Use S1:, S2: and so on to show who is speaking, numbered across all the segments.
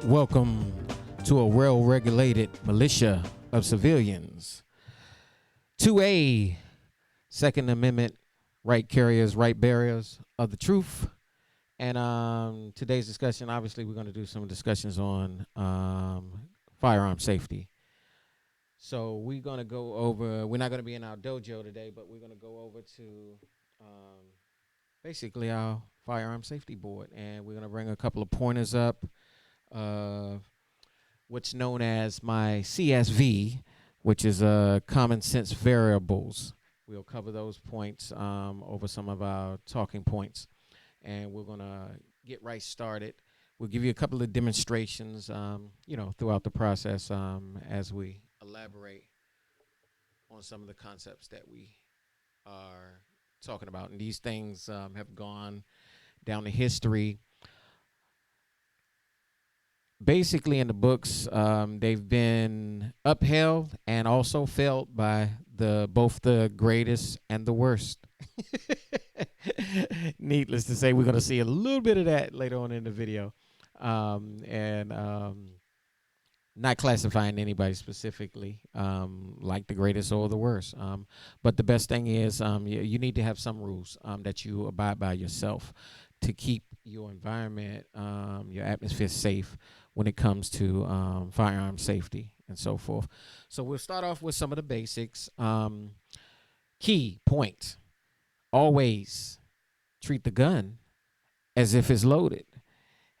S1: Welcome to a well-regulated militia of civilians. 2A, Second Amendment, right carriers, right bearers of the truth. And today's discussion, obviously, we're going to do some discussions on firearm safety. So we're going to go over, we're not going to be in our dojo today, but we're going to go over to basically our firearm safety board. And we're going to bring a couple of pointers up. What's known as my CSV, which is common sense variables. We'll cover those points over some of our talking points, and we're gonna get right started. We'll give you a couple of demonstrations, throughout the process as we elaborate on some of the concepts that we are talking about. And these things have gone down the history. Basically, in the books, they've been upheld and also failed by both the greatest and the worst. Needless to say, we're going to see a little bit of that later on in the video, and not classifying anybody specifically like the greatest or the worst. But the best thing is you need to have some rules that you abide by yourself to keep your environment, your atmosphere safe when it comes to firearm safety and so forth. So we'll start off with some of the basics. Key point, always treat the gun as if it's loaded.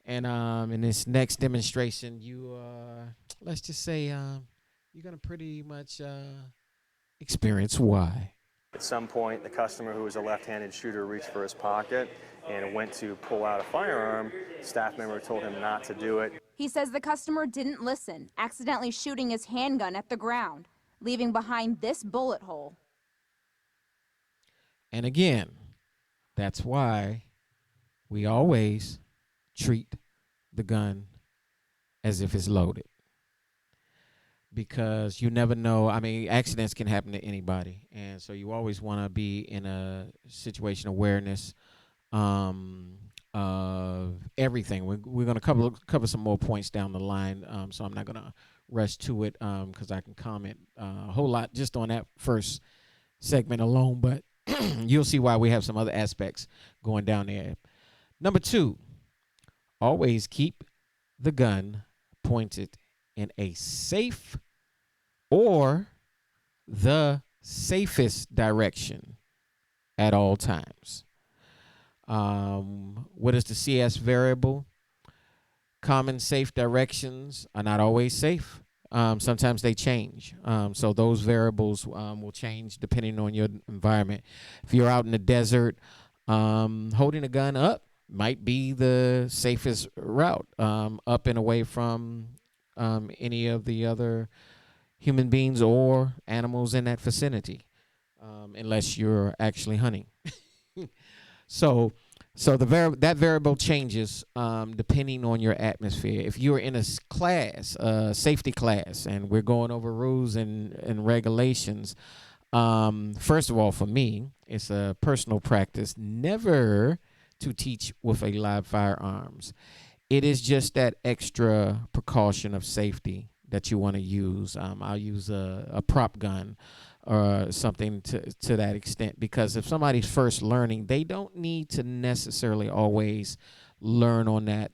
S1: And in this next demonstration, let's just say you're going to pretty much experience why.
S2: At some point, the customer, who was a left-handed shooter, reached for his pocket and went to pull out a firearm. Staff member told him not to do it.
S3: He says the customer didn't listen, accidentally shooting his handgun at the ground, leaving behind this bullet hole.
S1: And again, that's why we always treat the gun as if it's loaded. Because you never know. I mean, accidents can happen to anybody. And so you always want to be in a situation awareness of everything. We're going to cover some more points down the line. So I'm not going to rush to it because I can comment a whole lot just on that first segment alone. But you'll see why we have some other aspects going down there. Number 2, always keep the gun pointed in a safe or the safest direction at all times. What is the CS variable? Common safe directions are not always safe. Sometimes they change. So those variables will change depending on your environment. If you're out in the desert, holding a gun up might be the safest route, up and away from any of the other human beings or animals in that vicinity, unless you're actually hunting. So that variable changes depending on your atmosphere. If you're in a class, safety class, and we're going over rules and regulations, first of all, for me, it's a personal practice never to teach with a live firearms. It is just that extra precaution of safety that you want to use. I'll use a prop gun or something to that extent, because if somebody's first learning, they don't need to necessarily always learn on that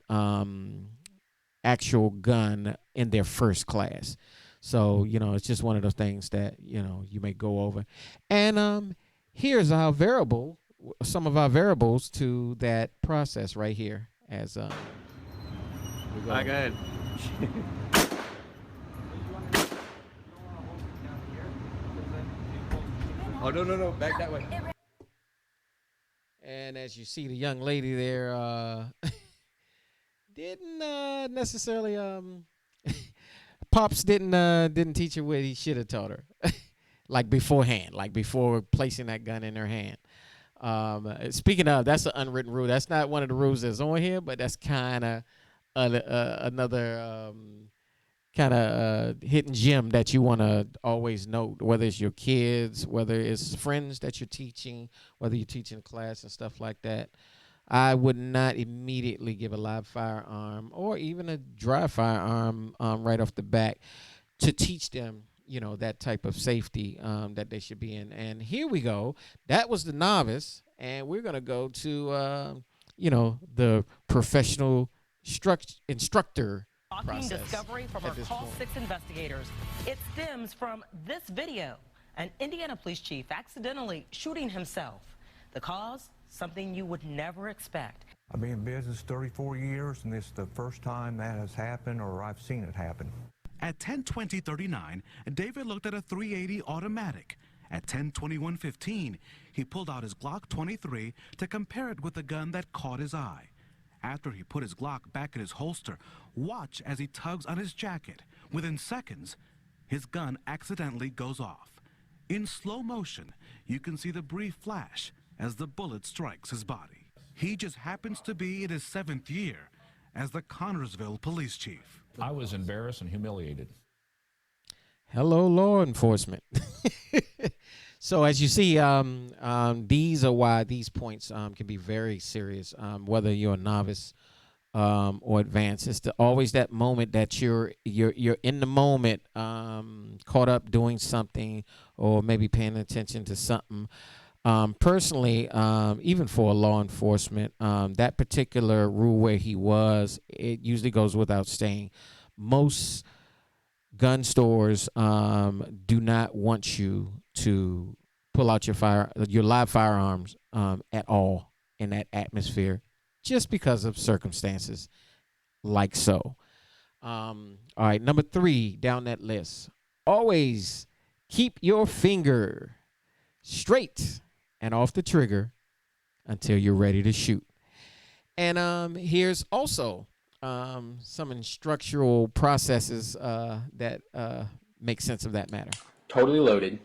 S1: actual gun in their first class. So, it's just one of those things that, you may go over. And here's our variable, some of our variables to that process right here as we go.
S4: All right, go ahead. Oh, no, back that way.
S1: And as you see, the young lady there didn't necessarily Pops didn't teach her what he should have taught her, like beforehand, like before placing that gun in her hand. Speaking of, that's an unwritten rule. That's not one of the rules that's on here, but that's kind of another kind of hidden gem that you want to always note, whether it's your kids, whether it's friends that you're teaching, whether you're teaching class and stuff like that. I would not immediately give a live firearm or even a dry firearm right off the bat to teach them, that type of safety that they should be in. And here we go. That was the novice, and we're gonna go to the professional instructor
S5: Shocking
S1: process
S5: discovery from our Call
S1: point.
S5: 6 investigators. It stems from this video. An Indiana police chief accidentally shooting himself. The cause? Something you would never expect.
S6: I've been in business 34 years, and this is the first time that has happened or I've seen it happen.
S7: At 10:20:39, David looked at a .380 automatic. At 10:21:15, he pulled out his Glock 23 to compare it with the gun that caught his eye. After he put his Glock back in his holster, watch as he tugs on his jacket. Within seconds, his gun accidentally goes off. In slow motion, you can see the brief flash as the bullet strikes his body. He just happens to be in his 7th year as the Connorsville police chief.
S8: I was embarrassed and humiliated.
S1: Hello, law enforcement. So as you see, these are why these points can be very serious, whether you're a novice or advanced. It's always that moment that you're in the moment, caught up doing something or maybe paying attention to something. Personally, even for law enforcement, that particular rule where he was, it usually goes without saying. Most gun stores do not want you to pull out your live firearms at all in that atmosphere, just because of circumstances like so. All right, number 3 down that list. Always keep your finger straight and off the trigger until you're ready to shoot. And here's also some instructional processes that make sense of that matter.
S9: Totally loaded.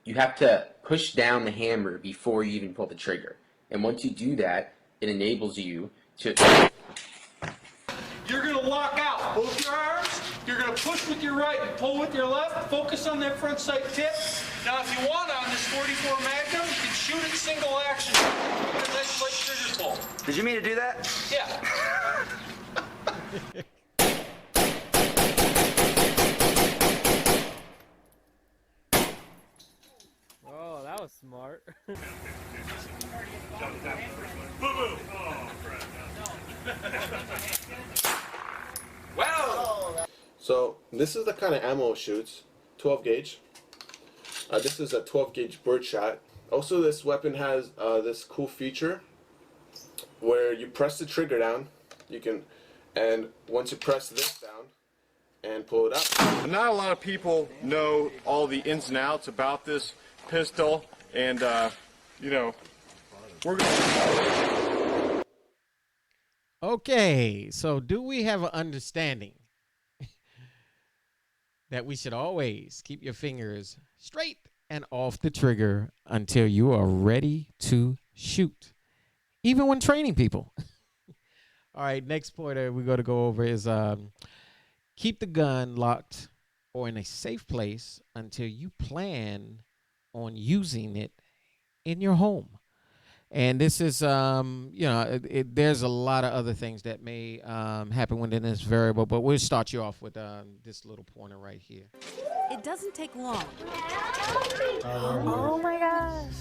S9: You have to push down the hammer before you even pull the trigger. And once you do that, it enables you to...
S10: You're going to lock out both your arms. You're going to push with your right and pull with your left. Focus on that front sight tip. Now, if you want on this 44 Magnum, you can shoot it single action. With a nice light trigger pull.
S11: Did you mean to do that?
S10: Yeah.
S12: Oh, that was smart.
S10: Wow.
S13: So this is the kind of ammo it shoots, 12 gauge. This is a 12 gauge birdshot. Also, this weapon has this cool feature where you press the trigger down, and once you press this down and pull it up.
S14: Not a lot of people know all the ins and outs about this pistol, and we're going.
S1: Okay, so do we have an understanding that we should always keep your fingers straight and off the trigger until you are ready to shoot, even when training people? All right, next point we're going to go over is keep the gun locked or in a safe place until you plan on using it in your home. And this is, there's a lot of other things that may happen within this variable, but we'll start you off with this little pointer right here.
S15: It doesn't take long.
S3: Oh my gosh.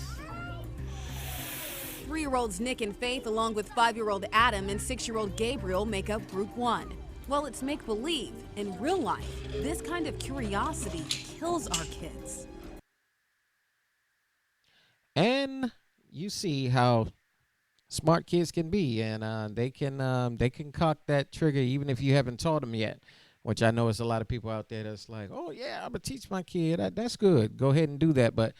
S15: 3-year-olds Nick and Faith, along with 5-year-old Adam and 6-year-old Gabriel, make up Group 1. Well, it's make-believe. In real life, this kind of curiosity kills our kids.
S1: And you see how smart kids can be, and they can cock that trigger even if you haven't taught them yet, which I know is a lot of people out there that's like, oh yeah, I'm gonna teach my kid. That's good. Go ahead and do that, but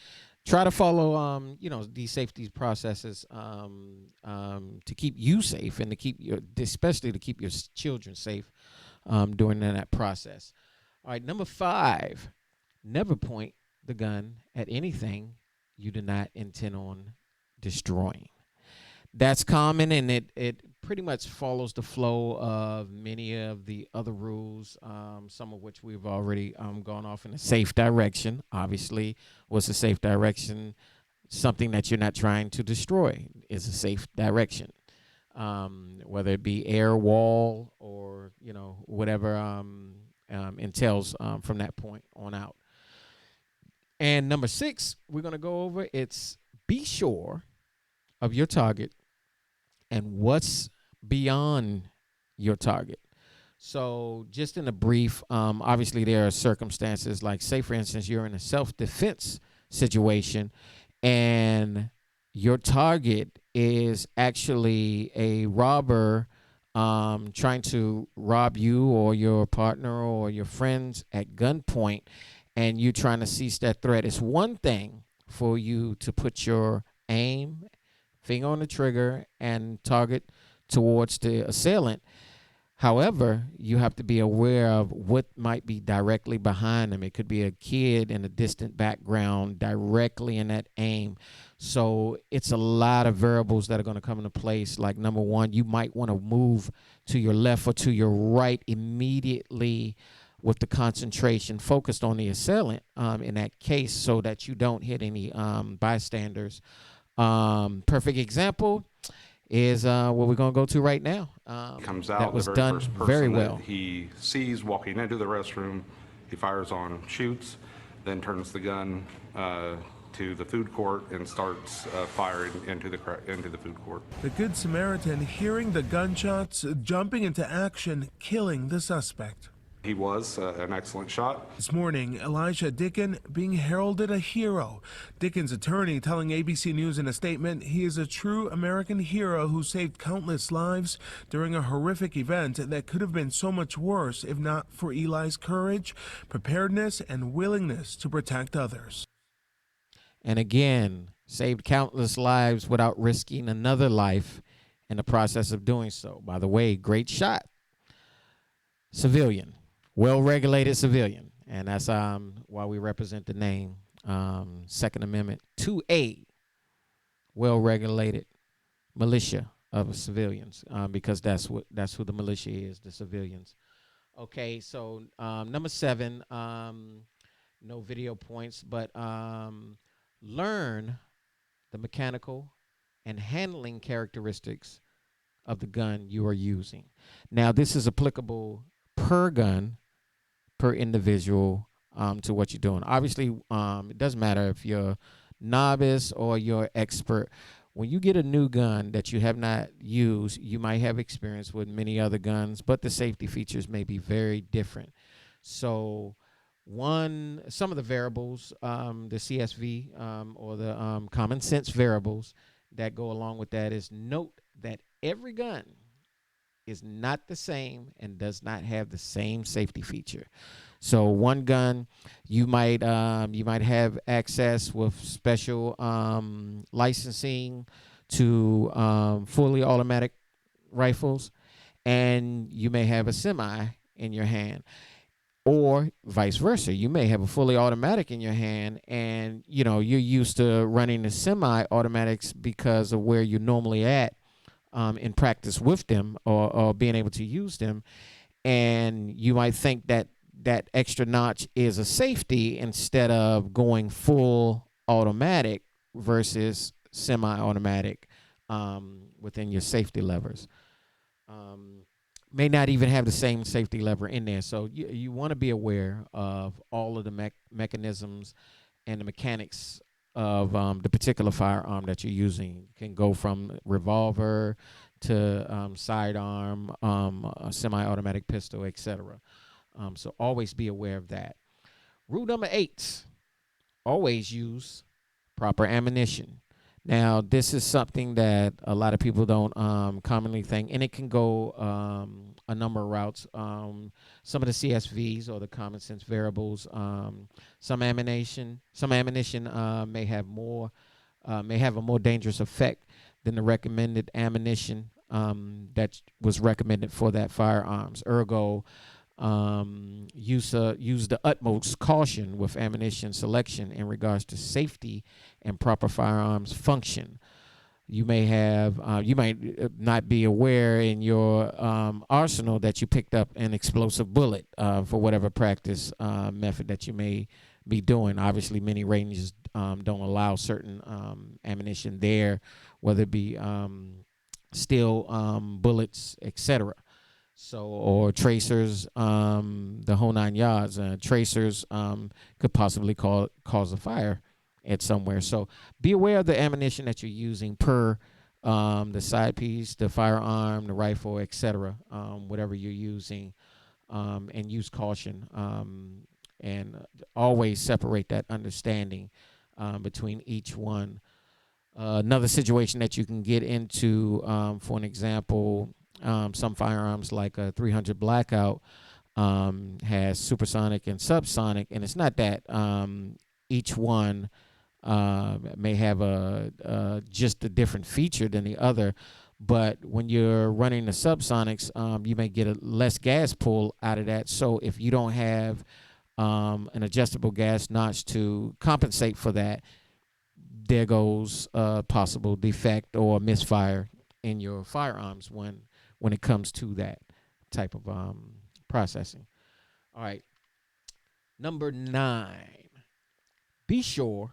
S1: try to follow these safety processes to keep you safe and to keep especially to keep your children safe during that process. All right, number 5, never point the gun at anything you do not intend on destroying. That's common, and it pretty much follows the flow of many of the other rules, some of which we've already gone off in a safe direction. Obviously, what's a safe direction? Something that you're not trying to destroy. is a safe direction, whether it be air, wall, or whatever entails from that point on out. And number 6, we're going to go over, it's be sure of your target and what's beyond your target. So just in a brief, obviously there are circumstances like, say for instance, you're in a self-defense situation and your target is actually a robber trying to rob you or your partner or your friends at gunpoint, and you're trying to cease that threat. It's one thing for you to put your aim, finger on the trigger, and target towards the assailant. However, you have to be aware of what might be directly behind them. It could be a kid in a distant background directly in that aim. So it's a lot of variables that are going to come into place. Like, number one, you might want to move to your left or to your right immediately with the concentration focused on the assailant in that case, so that you don't hit any bystanders. Perfect example is what we're going to go to right now.
S11: Comes out,
S1: that was
S11: the very
S1: done
S11: first person
S1: very
S11: that
S1: well.
S11: he sees walking into the restroom, he fires on, shoots, then turns the gun to the food court and starts firing into the food court.
S16: The Good Samaritan, hearing the gunshots, jumping into action, killing the suspect.
S11: He was an excellent shot.
S16: This morning, Elijah Dicken being heralded a hero. Dicken's attorney telling ABC News in a statement he is a true American hero who saved countless lives during a horrific event that could have been so much worse if not for Eli's courage, preparedness, and willingness to protect others.
S1: And again, saved countless lives without risking another life in the process of doing so. By the way, great shot. Civilian. Well-regulated civilian, and that's why we represent the name. Second Amendment 2A, well-regulated militia of civilians, because that's who the militia is, the civilians. Okay, so number 7, no video points, but learn the mechanical and handling characteristics of the gun you are using. Now, this is applicable per gun, per individual, to what you're doing. Obviously, it doesn't matter if you're novice or you're expert. When you get a new gun that you have not used, you might have experience with many other guns, but the safety features may be very different. So some of the variables, the CSV or the common sense variables that go along with that is, note that every gun is not the same and does not have the same safety feature. So one gun, you might have access with special licensing to fully automatic rifles, and you may have a semi in your hand, or vice versa. You may have a fully automatic in your hand, and you're used to running the semi-automatics because of where you're normally at in practice with them, or being able to use them, and you might think that that extra notch is a safety instead of going full automatic versus semi-automatic within your safety levers. May not even have the same safety lever in there, so you want to be aware of all of the mechanisms and the mechanics of the particular firearm that you're using. It can go from revolver to sidearm, a semi-automatic pistol, etc. So always be aware of that. Rule number 8, always use proper ammunition. Now, this is something that a lot of people don't commonly think, and it can go a number of routes. Some of the CSVs, or the common sense variables, some ammunition may have a more dangerous effect than the recommended ammunition that was recommended for that firearms. Ergo, use the utmost caution with ammunition selection in regards to safety and proper firearms function. You might not be aware in your arsenal that you picked up an explosive bullet for whatever practice method that you may be doing. Obviously, many ranges don't allow certain ammunition there, whether it be steel bullets, etc. So, or tracers, the whole 9 yards. Tracers could possibly cause a fire at somewhere. So, be aware of the ammunition that you're using per the side piece, the firearm, the rifle, etc. Whatever you're using, and use caution. And always separate that understanding between each one. Another situation that you can get into, for an example, some firearms like a 300 Blackout has supersonic and subsonic, and it's not that each one may have just a different feature than the other, but when you're running the subsonics, you may get a less gas pull out of that. So if you don't have an adjustable gas notch to compensate for that, there goes a possible defect or misfire in your firearms when it comes to that type of processing. All right. Number 9, be sure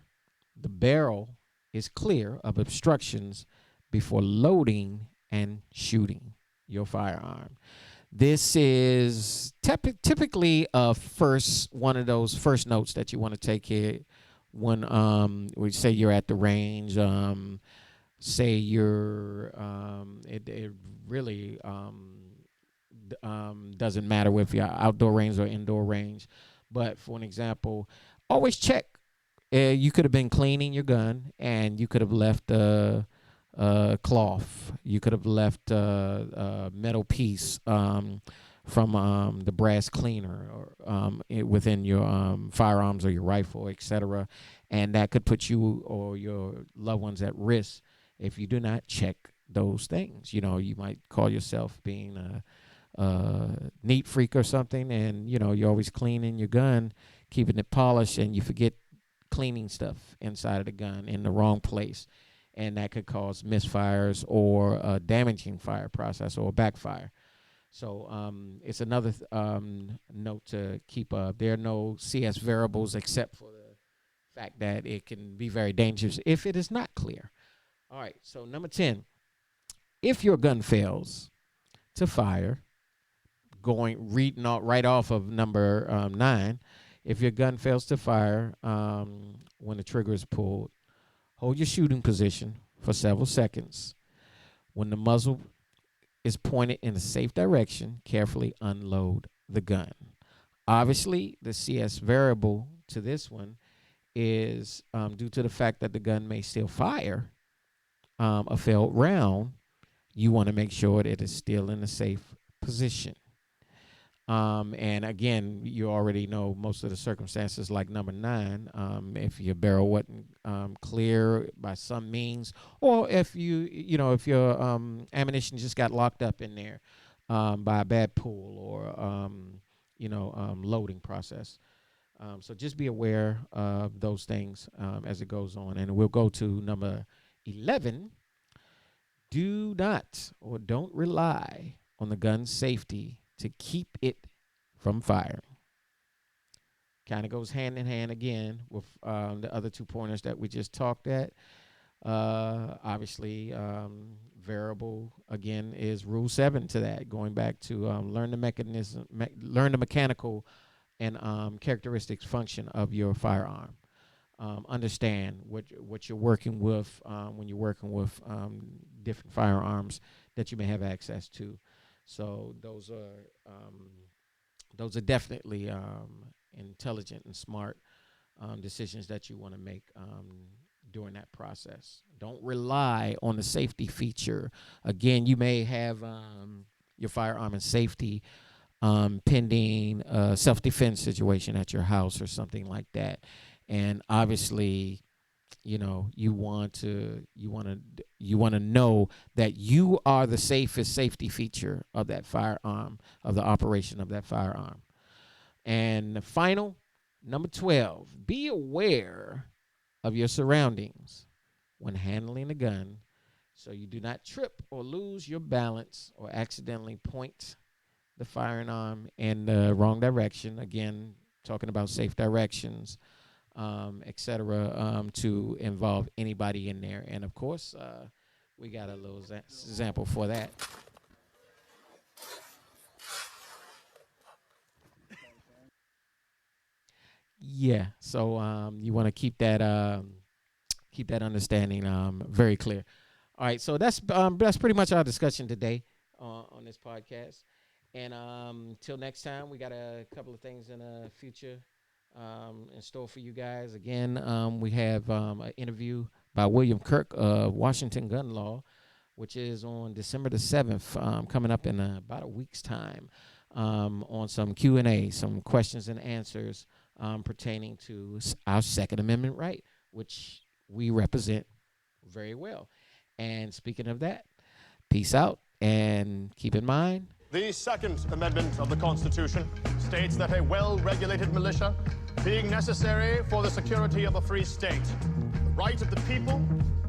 S1: the barrel is clear of obstructions before loading and shooting your firearm. This is typically one of those first notes that you want to take here when we say you're at the range. Say you're it really doesn't matter if you're outdoor range or indoor range, but for an example, always check. You could have been cleaning your gun and you could have left cloth. You could have left a metal piece from the brass cleaner or within your firearms or your rifle, etc. And that could put you or your loved ones at risk if you do not check those things. You know, you might call yourself being a neat freak or something, and you know you're always cleaning your gun, keeping it polished, and you forget cleaning stuff inside of the gun in the wrong place, and that could cause misfires or a damaging fire process or backfire. So it's another note to keep up. There are no CS variables except for the fact that it can be very dangerous if it is not clear. All right, so number 10, if your gun fails to fire, reading right off of number 9, if your gun fails to fire when the trigger is pulled, hold your shooting position for several seconds. When the muzzle is pointed in a safe direction, carefully unload the gun. Obviously, the CS variable to this one is due to the fact that the gun may still fire a failed round. You want to make sure that it is still in a safe position. And again, you already know most of the circumstances like number 9, if your barrel wasn't clear by some means, or if if your ammunition just got locked up in there by a bad pull or loading process. So just be aware of those things as it goes on. And we'll go to number 11. Do not or don't rely on the gun's safety to keep it from firing. Kind of goes hand in hand again with the other 2 pointers that we just talked at. Obviously, variable again is rule 7 to that. Going back to learn the mechanical and characteristics function of your firearm. Understand what you're working with when you're working with different firearms that you may have access to. So those are definitely intelligent and smart decisions that you want to make during that process. Don't rely on the safety feature. Again, you may have your firearm in safety pending a self-defense situation at your house or something like that, and obviously you want to know that you are the safest safety feature of that firearm, of the operation of that firearm. And the final, number 12, be aware of your surroundings when handling a gun so you do not trip or lose your balance or accidentally point the firing arm in the wrong direction. Again, talking about safe directions. etc., to involve anybody in there. And of course, we got a little example for that. Yeah, so you want to keep that understanding very clear. All right, so that's pretty much our discussion today on this podcast. And till next time, we got a couple of things in the future in store for you guys. Again, we have an interview by William Kirk of Washington Gun Law, which is on December the 7th, coming up in about a week's time, on some Q&A, some questions and answers pertaining to our Second Amendment right, which we represent very well. And speaking of that, peace out, and keep in mind,
S14: The Second Amendment of the Constitution states that a well-regulated militia, being necessary for the security of a free state, the right of the people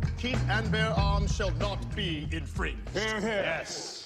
S14: to keep and bear arms shall not be infringed. Yes.